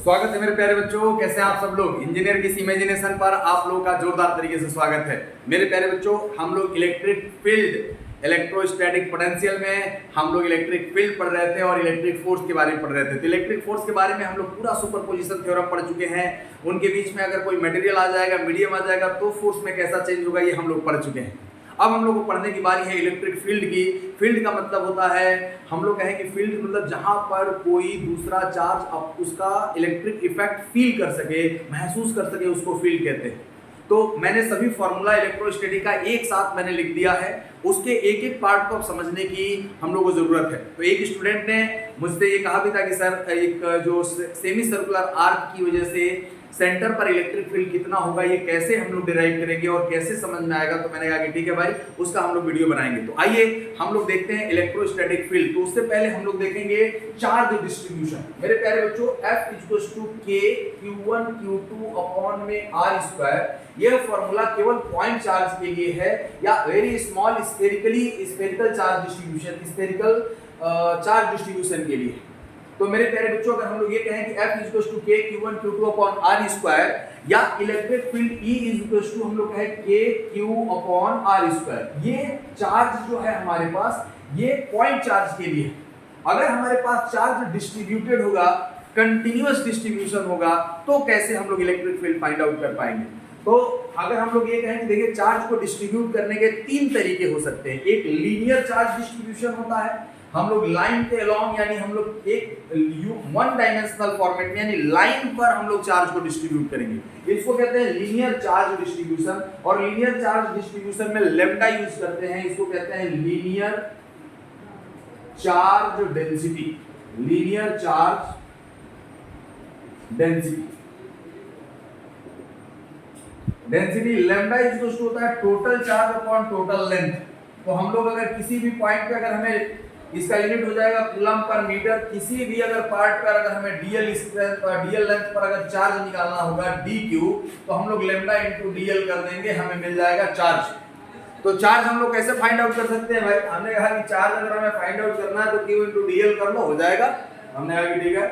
स्वागत है मेरे प्यारे बच्चों। कैसे हैं आप सब लोग। इंजीनियर की इमेजिनेशन पर आप लोगों का जोरदार तरीके से स्वागत है। मेरे प्यारे बच्चों, हम लोग इलेक्ट्रिक फील्ड इलेक्ट्रोस्टैटिक पोटेंशियल में हम लोग इलेक्ट्रिक फील्ड पढ़ रहे थे और इलेक्ट्रिक फोर्स के बारे में पढ़ रहे थे। तो इलेक्ट्रिक फोर्स के बारे में हम लोग पूरा सुपरपोजिशन थ्योरम पढ़ चुके हैं। उनके बीच में अगर कोई मटेरियल आ जाएगा, मीडियम आ जाएगा, तो फोर्स में कैसा चेंज होगा ये हम लोग पढ़ चुके हैं। अब हम लोग को पढ़ने की बारी है इलेक्ट्रिक फील्ड की। फील्ड का मतलब होता है, हम लोग कहें कि फील्ड मतलब जहां पर कोई दूसरा चार्ज उसका इलेक्ट्रिक इफेक्ट फील कर सके, महसूस कर सके, उसको फील्ड कहते हैं। तो मैंने सभी फॉर्मूला इलेक्ट्रोस्टैटिक का एक साथ मैंने लिख दिया है। उसके एक एक पार्ट को अब समझने की हम लोग को जरूरत है। तो एक स्टूडेंट ने मुझसे ये कहा भी था कि सर एक जो सेमी सर्कुलर आर्क की वजह से सेंटर पर इलेक्ट्रिक फील्ड कितना होगा, ये कैसे हम लोग डिराइव करेंगे और कैसे समझ में आएगा। तो मैंने कहा कि ठीक है भाई, उसका हम लोग वीडियो बनाएंगे। तो आइए हम लोग देखते हैं इलेक्ट्रोस्टैटिक फील्ड। तो उससे पहले हम लोग देखेंगे चार्ज डिस्ट्रीब्यूशन। मेरे प्यारे बच्चों, F = K Q1 Q2 upon में R²। यह फॉर्मूला केवल पॉइंट चार्ज के लिए है या very small spherical charge distribution के लिए। तो मेरे प्यारे बच्चों, अगर हम लोग ये कहें कि F = K Q1 Q2 upon R² या इलेक्ट्रिक फील्ड E हम लोग कहें K Q अपॉन R², ये चार्ज जो है हमारे पास, ये पॉइंट चार्ज के लिए। अगर हमारे पास चार्ज डिस्ट्रीब्यूटेड होगा, कंटिन्यूअस डिस्ट्रीब्यूशन होगा, तो कैसे हम लोग इलेक्ट्रिक फील्ड फाइंड आउट कर पाएंगे। तो अगर हम लोग ये कहें कि देखिए, चार्ज को डिस्ट्रीब्यूट करने के तीन तरीके हो सकते हैं। एक लीनियर चार्ज डिस्ट्रीब्यूशन होता है, हम लोग लाइन के अलोंग, यानी हम लोग एक वन डायमेंशनल फॉर्मेट में, यानी लाइन पर हम लोग चार्ज को डिस्ट्रीब्यूट करेंगे। इसको कहते हैं लीनियर चार्ज डिस्ट्रीब्यूशन। और लीनियर चार्ज डिस्ट्रीब्यूशन में लैम्डा यूज करते हैं। इसको कहते हैं linear charge density. Linear charge density lambda होता है total charge upon total length. तो हम लोग अगर किसी भी पॉइंट पे, अगर हमें इसका यूनिट हो जाएगा कूलम पर मीटर, किसी भी अगर पार्ट पर अगर हमें डीएल लेंथ पर अगर चार्ज निकालना होगा dq, तो हम लोग लैम्डा इंटू dl कर देंगे, हमें मिल जाएगा चार्ज। तो चार्ज हम लोग कैसे फाइंड आउट कर सकते हैं भाई। हमने कहा कि चार्ज अगर हमें फाइंड आउट करना है तो q इंटू dl कर लो, हो जाएगा। हमने कहा कि ठीक है।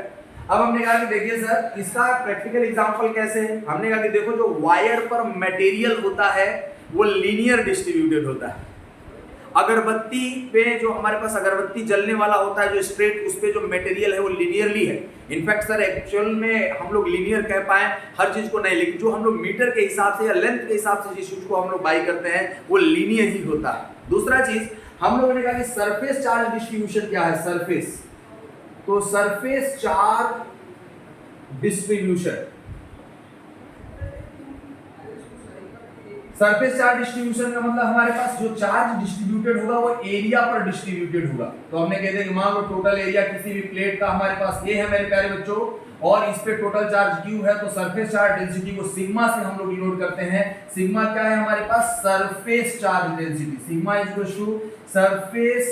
अब हमने कहा कि देखिए सर, इसका प्रैक्टिकल एग्जांपल कैसे है। हमने कहा कि देखो, जो वायर पर मटेरियल होता है वो लीनियर डिस्ट्रीब्यूटेड होता है। अगरबत्ती पे जो हमारे पास अगरबत्ती जलने वाला होता है, जो स्ट्रेट, उस पे जो मटेरियल है वो लीनियरली है। इनफैक्ट सर, एक्चुअल में हम लोग लीनियर कह पाए हर चीज को नहीं, लेकिन जो हम लोग मीटर के हिसाब से या लेंथ के हिसाब से जिस चीज को हम लोग बाई करते हैं वो लीनियर ही होता है। दूसरा चीज हम लोगों ने कहा कि सरफेस चार्ज डिस्ट्रीब्यूशन क्या है। सरफेस, तो surface charge distribution, surface charge distribution का मतलब हमारे पास जो चार्ज डिस्ट्रीब्यूटेड होगा वो एरिया पर डिस्ट्रीब्यूटेड होगा। तो हमने कहते हैं कि मान लो टोटल एरिया किसी भी प्लेट का हमारे पास A है मेरे प्यारे बच्चों, और इस पे टोटल चार्ज Q है। तो सरफेस चार्ज डेंसिटी को सिग्मा से हम लोग डिनोट करते हैं। सिग्मा क्या है हमारे पास, surface charge density. Sigma surface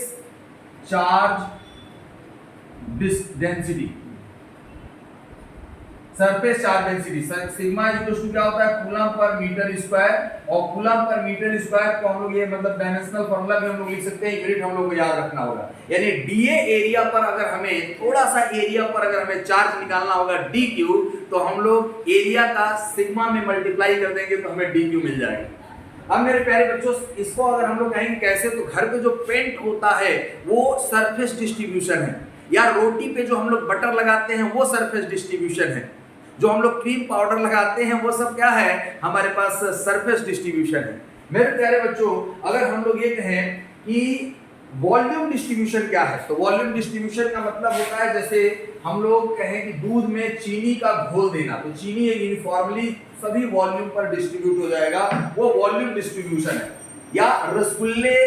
charge density, surface charge density. Sigma क्या होता है, कूलम पर मीटर स्क्वायर। और कूलम पर मीटर स्क्वायर को हम लोग ये मतलब डायमेंशनल फॉर्मूला भी हम लोग लिख सकते हैं। यूनिट हम लोग को याद रखना होगा, यानी डीए एरिया पर अगर हमें, थोड़ा सा एरिया पर अगर हमें चार्ज निकालना होगा डीक्यू, तो हम लोग एरिया का सिग्मा में मल्टीप्लाई कर देंगे तो हमें डीक्यू मिल जाएगा। अब मेरे प्यारे बच्चों, इसको अगर हम लोग कहेंगे कैसे, तो घर पे जो पेंट होता है वो सरफेस डिस्ट्रीब्यूशन है, या रोटी पे जो हम लोग बटर लगाते हैं वो सरफेस डिस्ट्रीब्यूशन है, जो हम लोग क्रीम पाउडर लगाते हैं वो सब क्या है, हमारे पास सरफेस डिस्ट्रीब्यूशन है। मेरे प्यारे बच्चों, अगर हम लोग ये कहें कि वॉल्यूम डिस्ट्रीब्यूशन क्या है, तो वॉल्यूम डिस्ट्रीब्यूशन का मतलब होता है, जैसे हम लोग कहें कि दूध में चीनी का घोल देना, तो चीनी यूनिफॉर्मली सभी वॉल्यूम पर डिस्ट्रीब्यूट हो जाएगा, वो वॉल्यूम डिस्ट्रीब्यूशन है। या रसगुल्ले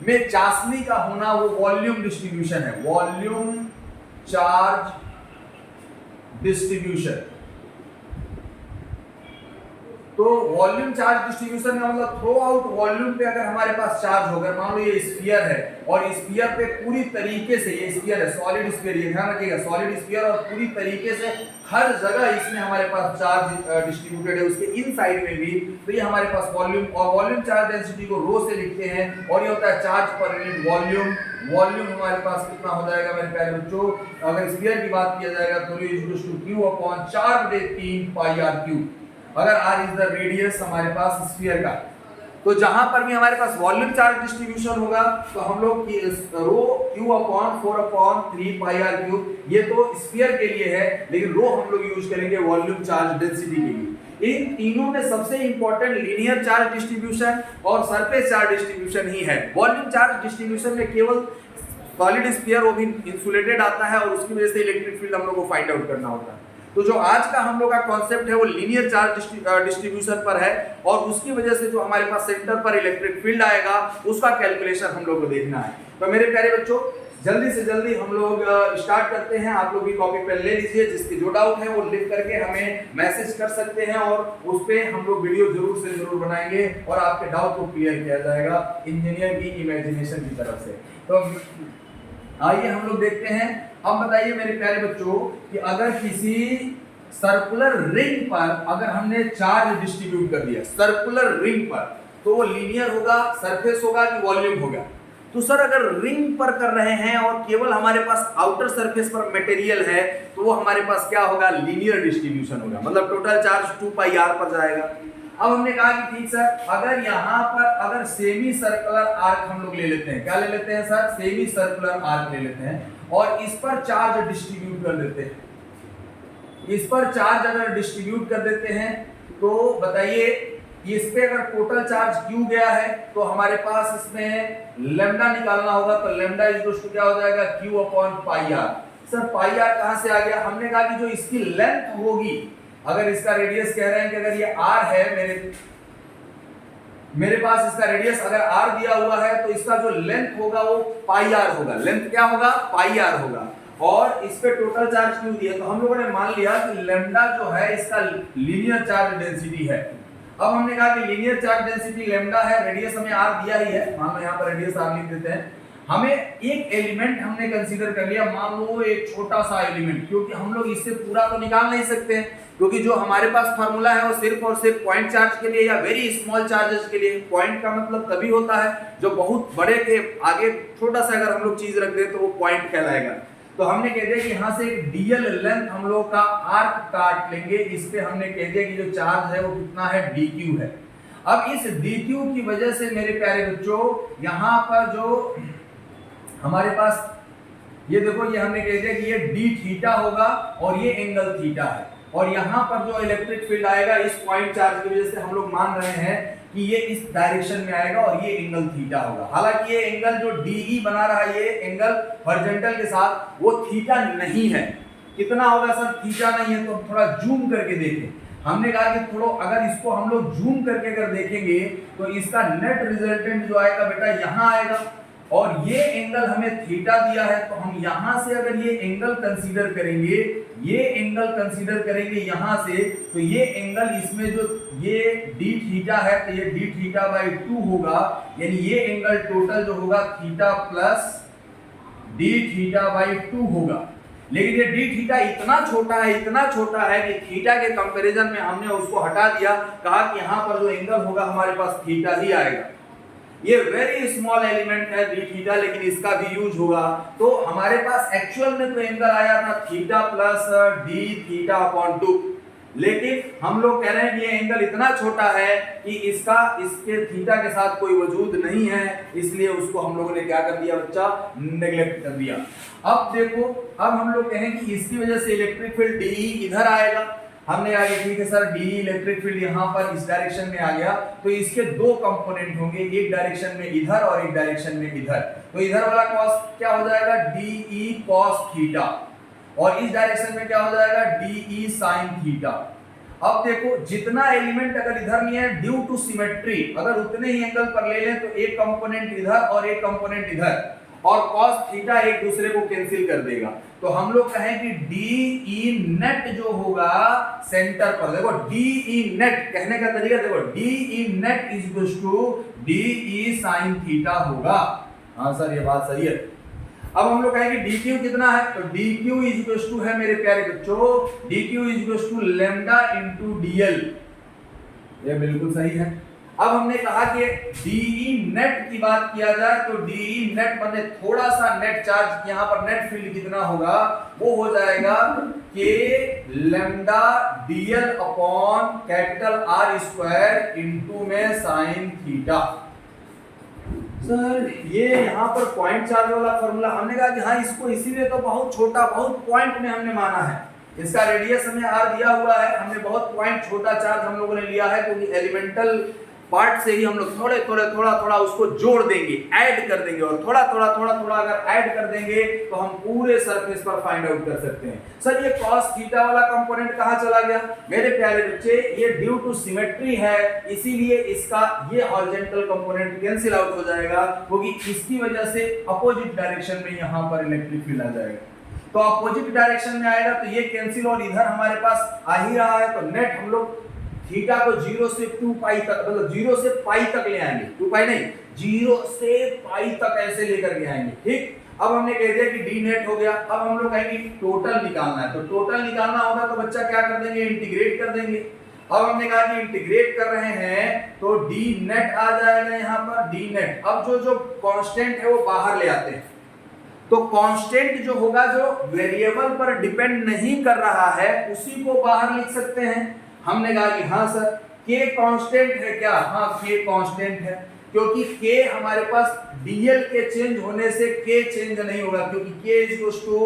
में चाशनी का होना, वो वॉल्यूम डिस्ट्रीब्यूशन है, वॉल्यूम चार्ज डिस्ट्रीब्यूशन। तो वॉल्यूम चार्ज डिस्ट्रीब्यूशन का मतलब थ्रू आउट वॉल्यूम पे अगर हमारे पास चार्ज होगा, मान लो ये स्फीयर है और स्फीयर पे पूरी तरीके से, ये स्फीयर है, सॉलिड स्फीयर, ये ध्यान रखिएगा, सॉलिड स्फीयर, और पूरी तरीके से हर जगह इसमें हमारे पास चार्ज डिस्ट्रीब्यूटेड है, उसके इन साइड में भी। तो ये हमारे पास वॉल्यूम, और वॉल्यूम चार्ज डेंसिटी को रो से लिखते हैं, और ये होता है charge per unit volume volume हमारे पास कितना हो जाएगा मेरे प्यारे बच्चों, अगर स्फीयर की बात किया जाएगा तो Q upon 4/3 pi r cube. अगर r इज द रेडियस हमारे पास स्फीयर का, तो जहां पर भी हमारे पास वॉल्यूम चार्ज डिस्ट्रीब्यूशन होगा तो हम लोग rho Q upon 4/3 pi r cube, ये तो स्फीयर के लिए है, लेकिन रो हम लोग यूज करेंगे वॉल्यूम चार्ज डेंसिटी के लिए। इन तीनों में सबसे इंपॉर्टेंट लीनियर चार्ज डिस्ट्रीब्यूशन और सरफेस चार्ज डिस्ट्रीब्यूशन ही है। वॉल्यूम चार्ज डिस्ट्रीब्यूशन में केवल सॉलिड स्फीयर वो भी इंसुलेटेड आता है और उसकी वजह से इलेक्ट्रिक फील्ड हम लोग को फाइंड आउट करना होता है। तो जो आज का हम लोग का कॉन्सेप्ट है वो लीनियर चार्ज डिस्ट्रीब्यूशन पर है और उसकी वजह से जो हमारे पास सेंटर पर इलेक्ट्रिक फील्ड आएगा उसका कैलकुलेशन हम लोग को देखना है। तो मेरे प्यारे बच्चों, जल्दी से जल्दी हम लोग स्टार्ट करते हैं। आप लोग भी कॉपी पेन ले लीजिए, जिसकी जो डाउट है वो लिख करके हमें मैसेज कर सकते हैं और उस पे हम लोग वीडियो जरूर से जरूर बनाएंगे और आपके डाउट को क्लियर किया जाएगा इंजीनियर की इमेजिनेशन की तरफ से। तो आइए हम लोग देखते हैं। अब बताइए मेरे प्यारे बच्चों कि अगर किसी सर्कुलर रिंग पर अगर हमने चार्ज डिस्ट्रीब्यूट कर दिया सर्कुलर रिंग पर, तो वो लीनियर होगा, सरफेस होगा कि वॉल्यूम होगा? तो सर अगर रिंग पर कर रहे हैं और केवल हमारे पास आउटर सरफेस पर मटेरियल है तो वो हमारे पास क्या होगा, लीनियर डिस्ट्रीब्यूशन होगा, मतलब टोटल चार्ज 2 पाई आर पर जाएगा। अब हमने कहा कि ठीक सर, अगर यहाँ पर अगर सेमी सर्कुलर आर्क हम लोग ले लेते हैं, क्या ले लेते हैं सर, सेमी सर्कुलर आर्क ले लेते हैं और इस पर चार्ज डिस्ट्रीब्यूट कर देते हैं, इस पर चार्ज अगर डिस्ट्रीब्यूट कर देते हैं तो बताइए इस पे अगर टोटल चार्ज Q गया है तो हमारे पास इसमें लेमडा निकालना होगा, तो लेमडा इक्वल्स टू क्या हो जाएगा, Q upon pi r. Sir pi r कहां से आ गया, हमने कहा कि जो इसकी लेंथ होगी, अगर इसका रेडियस कह रहे हैं कि अगर ये r है, मेरे पास इसका रेडियस अगर r दिया हुआ है तो इसका जो लेंथ होगा वो पाई आर होगा, लेंथ क्या होगा, पाई आर होगा और इस पे टोटल चार्ज Q दिया, तो हम लोगों ने मान लिया कि लेमडा जो है इसका लीनियर चार्ज डेंसिटी है। अब हमने कहा कि लीनियर चार्ज डेंसिटी लेमडा है, रेडियस हमें r दिया ही है, मान लो यहाँ पर रेडियस r लिख देते हैं। हमें एक एलिमेंट हमने कंसीडर कर लिया, मान लो एक छोटा सा एलिमेंट, क्योंकि हम लोग इससे पूरा तो निकाल नहीं सकते हैं, क्योंकि जो हमारे पास फार्मूला है वो सिर्फ और सिर्फ पॉइंट चार्ज के लिए या वेरी स्मॉल चार्जेस के लिए। पॉइंट का मतलब तभी होता है जो बहुत बड़े के आगे छोटा सा अगर हम लोग चीज रख दें तो वो पॉइंट कहलाएगा। तो हमने कह दिया कि यहाँ से एक डीएल लेंथ हम लोग का आर्क काट लेंगे, इस पे हमने कह दिया कि जो चार्ज है वो कितना है, dq है। अब इस dq की वजह से मेरे प्यारे बच्चों यहाँ पर जो हमारे पास ये देखो, ये हमने कह दिया कि ये d थीटा होगा और ये एंगल थीटा है और यहाँ पर जो इलेक्ट्रिक फील्ड आएगा इस पॉइंट चार्ज की वजह से हम लोग मान रहे हैं कि ये इस डायरेक्शन में आएगा और ये एंगल थीटा होगा। हालांकि ये एंगल जो DE बना रहा है ये एंगल हॉरिजॉन्टल के साथ वो थीटा नहीं है। कितना होगा सर, थीटा नहीं है, तो थोड़ा जूम करके देखें। हमने कहा कि थोड़ा अगर इसको हम लोग जूम करके अगर देखेंगे तो इसका नेट रिजल्टेंट जो आएगा बेटा यहाँ आएगा और ये एंगल हमें थीटा दिया है, तो हम यहां से अगर ये एंगल कंसीडर करेंगे, ये एंगल कंसीडर करेंगे यहां से, तो ये एंगल इसमें जो ये d थीटा है तो ये d थीटा बाई 2 होगा, यानी ये एंगल टोटल जो होगा theta plus d theta by 2 होगा। लेकिन ये d थीटा इतना छोटा है कि थीटा के कंपैरिजन में हमने उसको हटा दिया, कहा कि यहाँ पर जो एंगल होगा हमारे पास थीटा ही आएगा। ये वेरी स्मॉल एलिमेंट है d थीटा, लेकिन इसका भी यूज होगा। तो हमारे पास एक्चुअल में तो एंगल आया था theta plus d theta upon 2, लेकिन हम लोग कह रहे हैं कि ये एंगल इतना छोटा है कि इसके थीटा के साथ कोई वजूद नहीं है, इसलिए उसको हम लोगों ने क्या कर दिया बच्चा, नेग्लेक्ट कर दिया। अब देखो, अब हम लोग कहें कि इसकी वजह से इलेक्ट्रिक फील्ड DE इधर आएगा। हमने आगे ठीक है सर, DE इलेक्ट्रिक फील्ड यहाँ पर इस डायरेक्शन में आ गया, तो इसके दो कंपोनेंट होंगे, एक डायरेक्शन में इधर और एक डायरेक्शन में इधर। तो इधर वाला कॉस क्या हो जाएगा, DE cos थीटा, और इस डायरेक्शन में क्या हो जाएगा, DE sin थीटा। अब देखो, जितना एलिमेंट अगर इधर नहीं है, ड्यू टू सिमेट्री अगर उतने ही एंगल पर ले लें तो एक कंपोनेंट इधर और एक कंपोनेंट इधर, और cos थीटा एक दूसरे को कैंसिल कर देगा। तो हम लोग कहें कि DE नेट जो होगा सेंटर पर, देखो DE नेट कहने का तरीका देखो, DE net is equal to DE sin theta होगा। हाँ सर ये बात सही है। अब हम लोग कहें कि DQ कितना है, तो DQ इज इक्वल टू है मेरे प्यारे बच्चों, DQ is equal to lambda into DL, ये बिल्कुल सही है। अब हमने कहा कि डीई नेट की बात किया जाए तो डीई नेट माने थोड़ा सा नेट चार्ज, यहां पर नेट फील्ड कितना होगा, वो हो जाएगा K lambda DL upon capital R square into में साइन थीटा। सर ये यहाँ पर पॉइंट चार्ज वाला फॉर्मूला हमने कहा कि हाँ इसको इसीलिए तो बहुत छोटा, बहुत पॉइंट में हमने माना है, इसका रेडियस हमें आर दिया हुआ है, हमने बहुत पॉइंट छोटा चार्ज हम लोगों ने लिया है क्योंकि एलिमेंटल पार्ट से ही हम लोग थोड़े थोड़े थोड़ा उसको जोड़ देंगे, ऐड कर देंगे, और थोड़ा थोड़ा अगर ऐड कर देंगे तो हम पूरे सरफेस पर फाइंड आउट कर सकते हैं। सर ये cos थीटा वाला कंपोनेंट कहाँ चला गया? मेरे प्यारे बच्चे ये ड्यू टू सिमेट्री है, इसीलिए इसका ये हॉरिजॉन्टल कंपोनेंट कैंसिल आउट हो जाएगा क्योंकि इसकी वजह से अपोजिट डायरेक्शन में यहाँ पर इलेक्ट्रिक फील्ड आ जाएगा। तो अपोजिट डायरेक्शन में आएगा तो ये कैंसिल, और इधर हमारे पास आ ही रहा है, तो नेट हम लोग थीटा को 0 से 2 पाई तक, मतलब 0 से पाई तक ले आएंगे, 2 पाई नहीं 0 से पाई तक ऐसे लेकर के आएंगे। ठीक, अब हमने कह दिया कि डी नेट हो गया। अब हम लोग कहेंगे टोटल निकालना है, तो टोटल निकालना होगा तो बच्चा क्या कर देंगे, इंटीग्रेट कर देंगे। अब हमने कहा कि इंटीग्रेट कर रहे हैं तो डी नेट आ जाएगा यहाँ पर, डी नेट। अब जो कांस्टेंट है वो बाहर ले आते हैं, तो कांस्टेंट जो होगा जो वेरिएबल पर डिपेंड नहीं कर रहा है उसी को बाहर लिख सकते हैं। हमने कहा कि हाँ सर के कांस्टेंट है क्या? हाँ के कांस्टेंट है, क्योंकि के हमारे पास डीएल के चेंज होने से के चेंज नहीं होगा, क्योंकि K equals to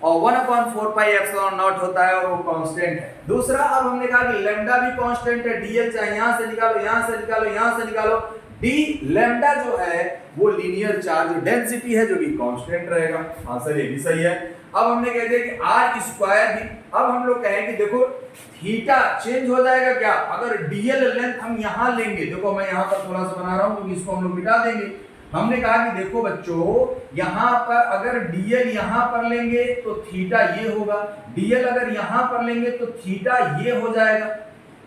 1/4 pi epsilon naught होता है और वो कांस्टेंट है। दूसरा, अब हमने कहा कि लैम्डा भी कांस्टेंट है, डीएल चाहे यहां से निकालो, यहां से निकालो, यहां से निकालो, डी लैम्डा जो है वो लीनियर चार्ज डेंसिटी है जो कि कांस्टेंट रहेगा। हाँ सर ये भी सही है। अब हमने कह दिया कि आर स्क्वायर भी, अब हम लोग कहेंगे देखो थीटा चेंज हो जाएगा क्या अगर डीएल लेंथ हम यहां लेंगे। देखो मैं यहां पर थोड़ा सा बना रहा हूं क्योंकि इसको हम लोग मिटा देंगे। हमने कहा कि देखो बच्चों यहां पर अगर डीएल यहां पर लेंगे तो थीटा ये होगा, डीएल अगर यहां पर लेंगे तो थीटा ये हो जाएगा,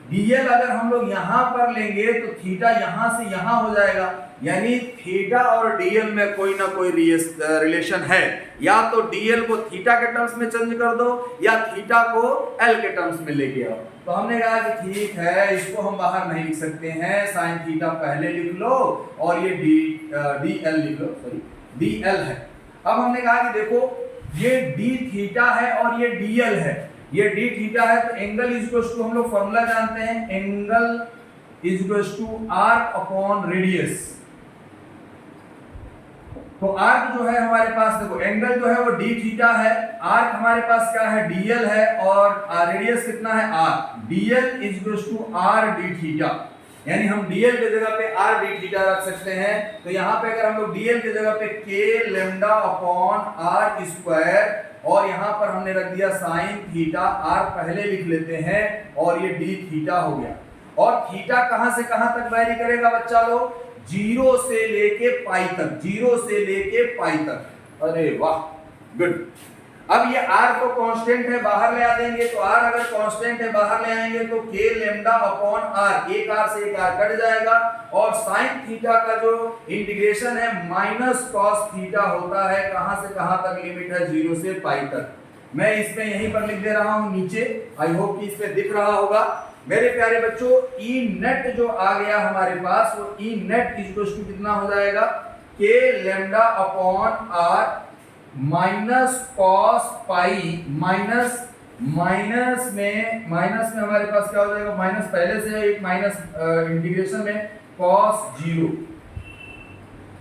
डीएल अगर हम लोग यहां पर लेंगे तो थीटा यहां से यहां हो जाएगा। यानी थीटा और डीएल में कोई ना कोई रिलेशन है, या तो डीएल को थीटा के टर्म्स में चेंज कर दो या थीटा को एल के टर्म्स में लेके आओ। तो हमने कहा कि ठीक है इसको हम बाहर नहीं लिख सकते हैं, साइन थीटा पहले लिख लो और ये डी एल लिख लो, सॉरी डी एल है। अब हमने कहा कि देखो ये डी थीटा है और ये डी एल है, ये डी थीटा है तो एंगल इक्वल्स टू हम लोग फॉर्मूला जानते हैं, angle equals to arc upon radius. तो आर्क जो है हमारे पास देखो एंगल जो है वो डी थीटा है, आर्क हमारे पास क्या है डीएल है, और रेडियस कितना है R, DL equals to R D theta. यानी हम डीएल की जगह पे आर डी थीटा रख सकते हैं। तो यहाँ पे अगर हम लोग डीएल की जगह पे के लैम्डा अपॉन आर स्क्वायर, और यहाँ पर हमने रख दिया साइन थीटा, आर पहले लिख लेते हैं और ये डी थीटा हो गया। और थीटा कहां से कहां तक वैरी करेगा बच्चा लोग, 0 से लेके पाई तक, 0 से लेके पाई तक। अरे वाह गुड। अब ये r को कांस्टेंट है बाहर ले आ देंगे, तो r अगर कांस्टेंट है बाहर ले आएंगे तो k लैम्डा अपॉन r, एक r से एक r कट जाएगा, और साइन थीटा का जो इंटीग्रेशन है माइनस कॉस थीटा होता है, कहां से कहां तक लिमिट है 0 से पाई तक। मैं इसमें यहीं पर लिख दे रहा हूं नीचे, आई होप कि इसमें दिख रहा होगा। मेरे प्यारे बच्चों ई नेट जो आ गया हमारे पास वो ई नेट इक्वल्स टू कितना हो जाएगा, K lambda upon R minus cos pi, minus में हमारे पास क्या हो जाएगा, माइनस पहले से एक माइनस इंटीग्रेशन में कॉस 0,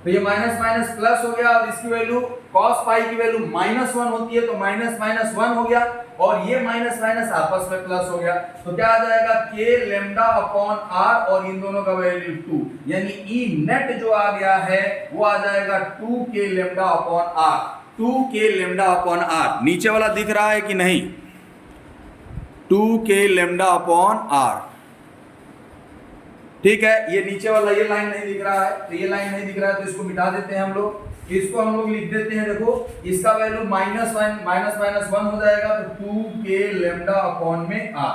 तो ये माइनस माइनस प्लस हो गया, और इसकी वैल्यू cos पाई की वैल्यू -1 होती है तो माइनस माइनस 1 हो गया, और ये माइनस माइनस आपस में प्लस हो गया, तो क्या आ जाएगा k लैम्डा अपॉन r, और इन दोनों का वैल्यू 2, यानी ई नेट जो आ गया है वो आ जाएगा 2k lambda upon r, 2k lambda upon r। नीचे वाला दिख रहा है कि नहीं, 2k लैम्डा अपॉन r, ठीक है। ये नीचे वाला ये लाइन नहीं दिख रहा है, तो ये लाइन नहीं दिख रहा है तो इसको मिटा देते हैं हम लोग, इसको हम लोग लिख देते हैं, देखो इसका वैल्यू माइनस माइनस 1 हो जाएगा, तो 2k लैम्डा अपॉन में r।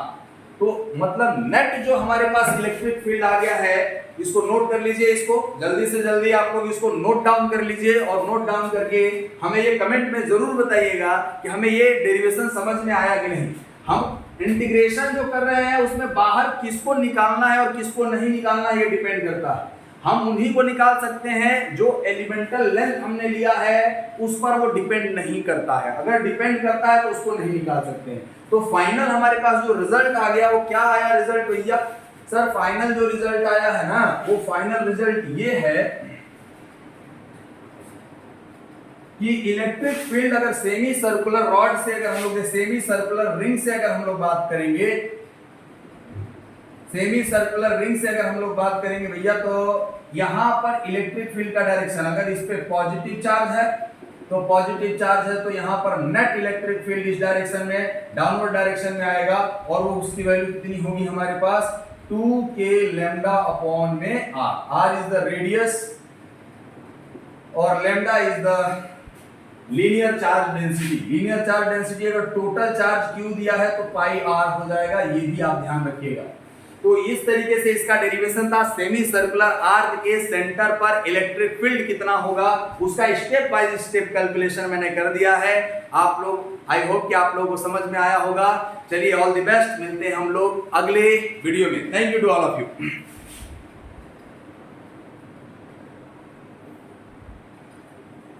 तो मतलब नेट जो हमारे पास इलेक्ट्रिक फील्ड आ गया है, इसको नोट कर लीजिए, इसको जल्दी से जल्दी आप लोग इसको नोट डाउन कर लीजिए, और नोट डाउन करके हमें ये कमेंट में जरूर बताइएगा कि हमें ये डेरिवेशन समझ में आया कि नहीं। हम इंटीग्रेशन जो कर रहे हैं उसमें बाहर किसको निकालना है और किसको नहीं निकालना है ये डिपेंड करता है। हम उन्हीं को निकाल सकते हैं जो एलिमेंटल लेंथ हमने लिया है उस पर वो डिपेंड नहीं करता है। अगर डिपेंड करता है तो उसको नहीं निकाल सकते हैं। तो फाइनल हमारे पास जो रिजल्ट आ गया वो क्या आया रिजल्ट भैया? सर फाइनल जो रिजल्ट आया है ना वो फाइनल रिजल्ट ये है कि इलेक्ट्रिक फील्ड अगर सेमी सर्कुलर रॉड से अगर हम लोग सेमी सर्कुलर रिंग से अगर हम लोग बात करेंगे, सेमी सर्कुलर रिंग से अगर हम लोग बात करेंगे भैया, तो यहां पर इलेक्ट्रिक फील्ड का डायरेक्शन अगर इस पे पॉजिटिव चार्ज है तो पॉजिटिव चार्ज है तो यहां पर नेट इलेक्ट्रिक फील्ड इस डायरेक्शन में डाउनवर्ड डायरेक्शन में आएगा और वो उसकी वैल्यू कितनी होगी हमारे पास 2k लैम्डा अपॉन में r इज द रेडियस और lambda is the linear charge density. Linear charge density अगर टोटल चार्ज q दिया है तो पाई r हो जाएगा, ये भी आप ध्यान रखिएगा। तो इस तरीके से इसका डेरिवेशन था। सेमी सर्कुलर आर्क के सेंटर पर इलेक्ट्रिक फील्ड कितना होगा उसका स्टेप बाय स्टेप कैलकुलेशन मैंने कर दिया है। आप लोग आई होप कि आप लोगों को समझ में आया होगा। चलिए ऑल द बेस्ट, मिलते हैं हम लोग अगले वीडियो में। Thank you to all of you.